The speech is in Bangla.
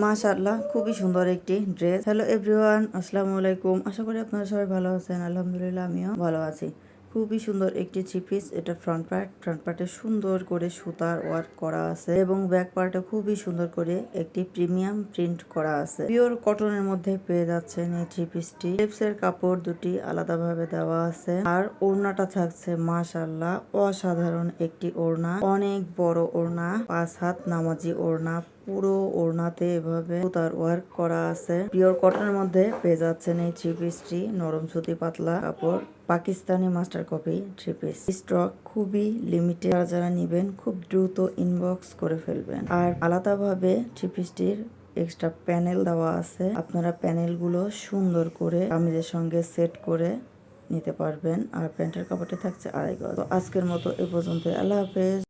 মাশাআল্লাহ, খুবই সুন্দর একটি ড্রেস। হ্যালো এভরিওয়ান, আসসালামু আলাইকুম। আশা করি আপনারা সবাই ভালো আছেন। আলহামদুলিল্লাহ, আমিও ভালো আছি। খুবই সুন্দর একটি থ্রি পিস। এটা ফ্রন্ট পার্টে সুন্দর করে সুতার ওয়ার্ক করা আছে এবং ব্যাক পার্টে খুবই সুন্দর করে একটি প্রিমিয়াম প্রিন্ট করা আছে। পিওর কটনের মধ্যে পেয়ে যাচ্ছেন এই থ্রি পিসটি। স্লিভসের কাপড় দুটি আলাদাভাবে দেওয়া আছে আর ওড়নাটা থাকছে মাশাআল্লাহ অসাধারণ একটি ওড়না, অনেক বড় ওড়না, 5 হাত নামাজি ওড়না। পুরো ওড়নাতে এভাবে সুতার ওয়ার্ক করা আছে। পিওর কটনের মধ্যে পেয়ে যাচ্ছেন এই থ্রি পিসটি। নরম সুতি পাতলা কাপড়, Pakistani master copy three piece. Stock খুবই লিমিটেড। যারা নিবেন খুব দ্রুত ইনবক্স করে ফেলবেন। আর আলাদাভাবে থ্রি পিসটির এক্সট্রা প্যানেল দেওয়া আছে। আপনারা প্যানেলগুলো সুন্দর করে কামিজের সঙ্গে সেট করে নিতে পারবেন। আর প্যান্টের কাপড়টি থাকছে 2.5 গজ। তো আজকের মতো এ পর্যন্ত। আল্লাহ হাফেজ।